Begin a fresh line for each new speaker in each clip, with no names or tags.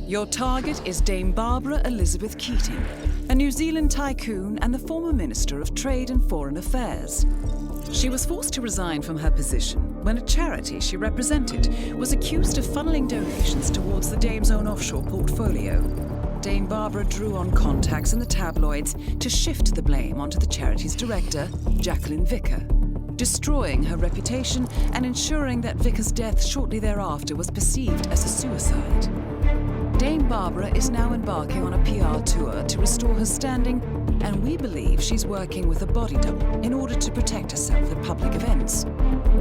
Your target is Dame Barbara Elizabeth Keating, a New Zealand tycoon and the former Minister of Trade and Foreign Affairs. She was forced to resign from her position when a charity she represented was accused of funneling donations towards the Dame's own offshore portfolio. Dame Barbara drew on contacts in the tabloids to shift the blame onto the charity's director, Jacqueline Vicker, destroying her reputation and ensuring that Vicker's death shortly thereafter was perceived as a suicide. Dame Barbara is now embarking on a PR tour to restore her standing, and we believe she's working with a body double in order to protect herself at public events.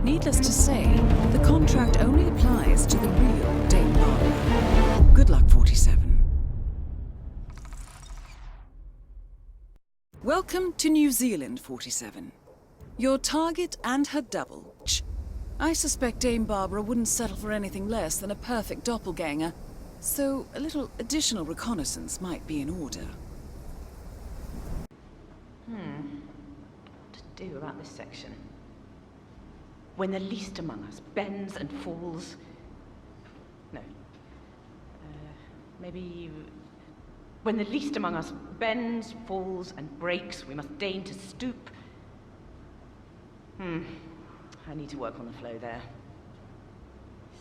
Needless to say, the contract only applies to the real Dame Barbara. Good luck, 47. Welcome to New Zealand, 47. Your target and her double. I suspect Dame Barbara wouldn't settle for anything less than a perfect doppelganger, so a little additional reconnaissance might be in order.
What to do about this section? When the least among us bends and falls... No. Maybe... When the least among us bends, falls, and breaks, we must deign to stoop. I need to work on the flow there.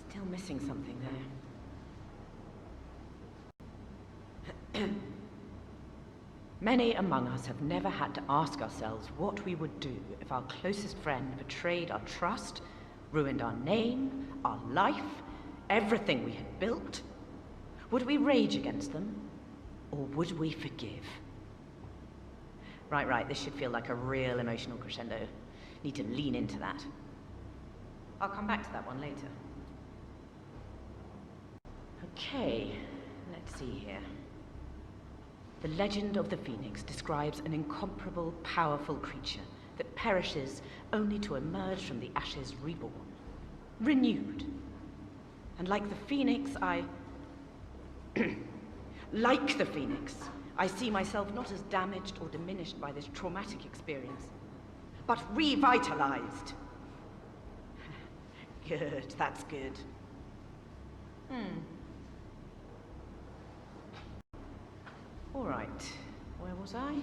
Still missing something there. Many among us have never had to ask ourselves what we would do if our closest friend betrayed our trust, ruined our name, our life, everything we had built. Would we rage against them, or would we forgive? Right, this should feel like a real emotional crescendo. Need to lean into that. I'll come back to that one later. Okay, let's see here. The legend of the Phoenix describes an incomparable, powerful creature that perishes only to emerge from the ashes reborn, renewed. And like the Phoenix, like the Phoenix, I see myself not as damaged or diminished by this traumatic experience, but revitalized. Good, that's good. All right, where was I?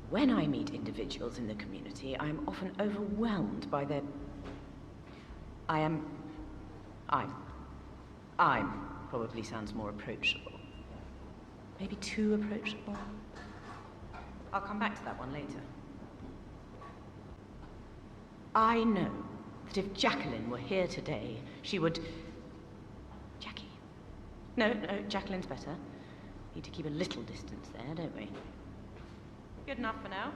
When I meet individuals in the community, I am often overwhelmed by their... I'm probably sounds more approachable. Maybe too approachable. I'll come back to that one later. I know that if Jacqueline were here today, she would... Jackie? No, Jacqueline's better. Need to keep a little distance there, don't we? Good enough for now.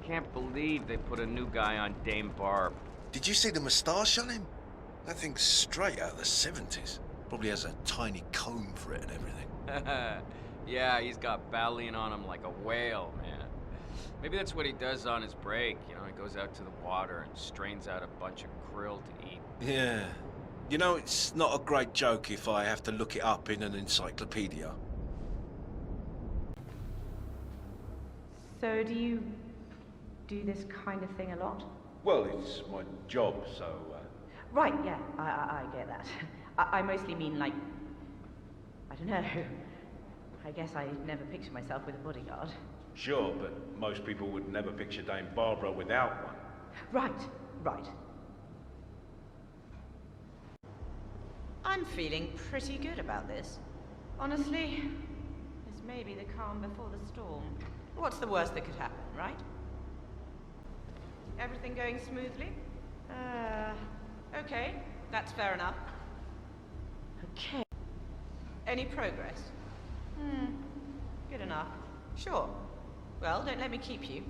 Can't believe they put a new guy on Dame Barb.
Did you see the moustache on him? That thing's straight out of the 70s. Probably has a tiny comb for it and everything.
Yeah, he's got baleen on him like a whale, man. Maybe that's what he does on his break. You know, he goes out to the water and strains out a bunch of krill to eat.
Yeah. You know, it's not a great joke if I have to look it up in an encyclopedia.
So do you do this kind of thing a lot?
Well, it's my job, so...
Right, yeah, I get that. I mostly mean, like, I don't know. I guess I never picture myself with a bodyguard.
Sure, but most people would never picture Dame Barbara without one.
Right. I'm feeling pretty good about this. Honestly, this may be the calm before the storm. What's the worst that could happen, right? Everything going smoothly? Okay, that's fair enough. Okay. Any progress? Good enough. Sure. Well, don't let me keep you.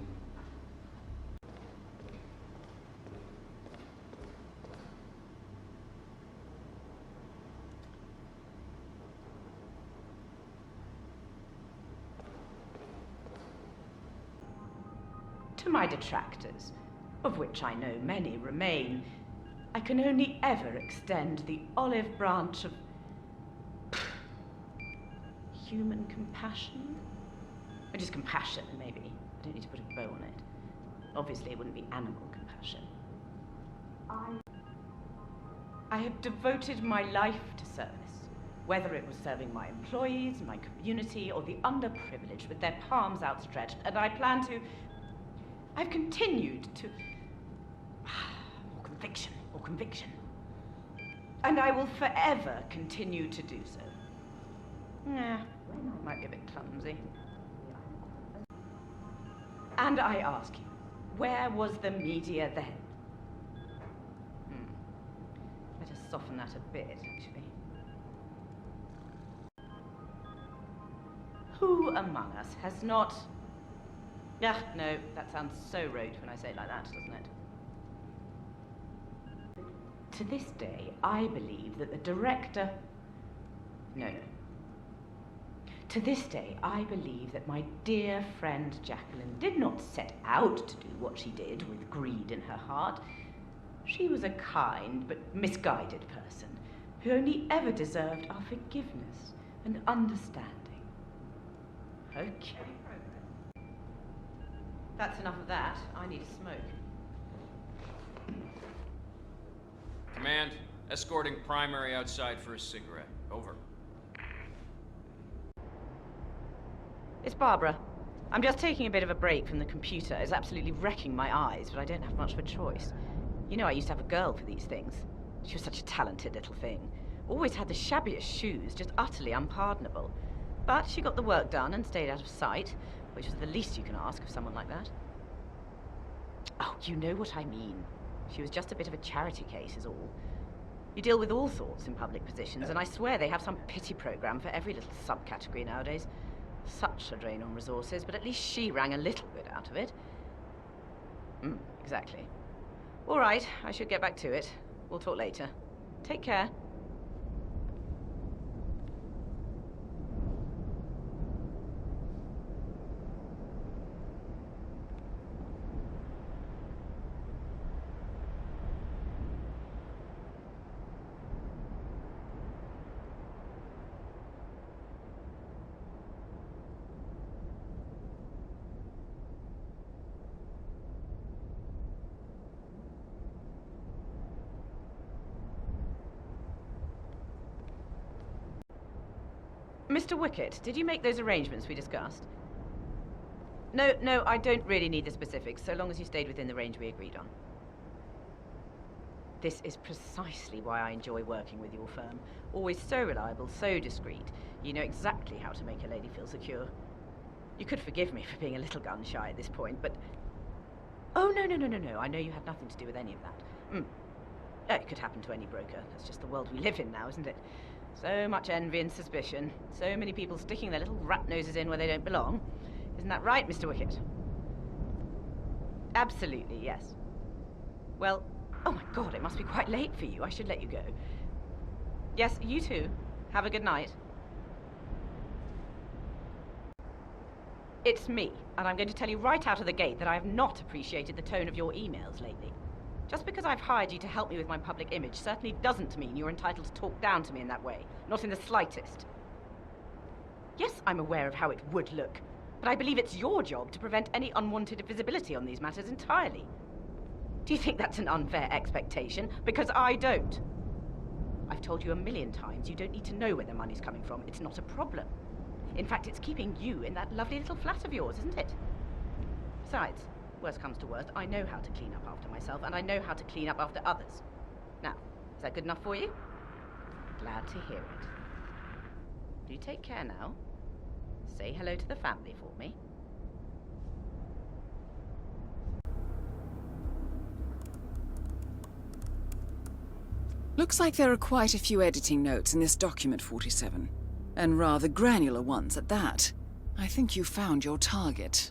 To my detractors, of which I know many remain, I can only ever extend the olive branch of human compassion? Or just compassion, maybe. I don't need to put a bow on it. Obviously, it wouldn't be animal compassion. I have devoted my life to service, whether it was serving my employees, my community, or the underprivileged with their palms outstretched, and I plan to... I've continued to... More conviction. And I will forever continue to do so. Might be a bit clumsy. And I ask you, where was the media then? Better soften that a bit, actually. Who among us has not... no, that sounds so rote when I say it like that, doesn't it? To this day, I believe that the director... No. To this day, I believe that my dear friend Jacqueline did not set out to do what she did with greed in her heart. She was a kind but misguided person who only ever deserved our forgiveness and understanding. Okay. That's enough of that. I need a smoke.
Command, escorting primary outside for a cigarette. Over.
It's Barbara. I'm just taking a bit of a break from the computer. It's absolutely wrecking my eyes, but I don't have much of a choice. You know, I used to have a girl for these things. She was such a talented little thing. Always had the shabbiest shoes, just utterly unpardonable. But she got the work done and stayed out of sight, which was the least you can ask of someone like that. Oh, you know what I mean. She was just a bit of a charity case is all. You deal with all sorts in public positions, and I swear they have some pity program for every little subcategory nowadays. Such a drain on resources, but at least she rang a little bit out of it. Exactly. All right, I should get back to it. We'll talk later. Take care. Mr. Wicket, did you make those arrangements we discussed? No, I don't really need the specifics, so long as you stayed within the range we agreed on. This is precisely why I enjoy working with your firm. Always so reliable, so discreet. You know exactly how to make a lady feel secure. You could forgive me for being a little gun-shy at this point, but... Oh, no. I know you had nothing to do with any of that. It could happen to any broker. That's just the world we live in now, isn't it? So much envy and suspicion. So many people sticking their little rat noses in where they don't belong. Isn't that right, Mr. Wicket? Absolutely, yes. Well, oh my God, it must be quite late for you. I should let you go. Yes, you too. Have a good night. It's me, and I'm going to tell you right out of the gate that I have not appreciated the tone of your emails lately. Just because I've hired you to help me with my public image certainly doesn't mean you're entitled to talk down to me in that way. Not in the slightest. Yes, I'm aware of how it would look, but I believe it's your job to prevent any unwanted visibility on these matters entirely. Do you think that's an unfair expectation? Because I don't. I've told you a million times you don't need to know where the money's coming from. It's not a problem. In fact, it's keeping you in that lovely little flat of yours, isn't it? Besides, worst comes to worst, I know how to clean up after myself, and I know how to clean up after others. Now, is that good enough for you? Glad to hear it. Do take care now. Say hello to the family for me.
Looks like there are quite a few editing notes in this document 47. And rather granular ones at that. I think you found your target.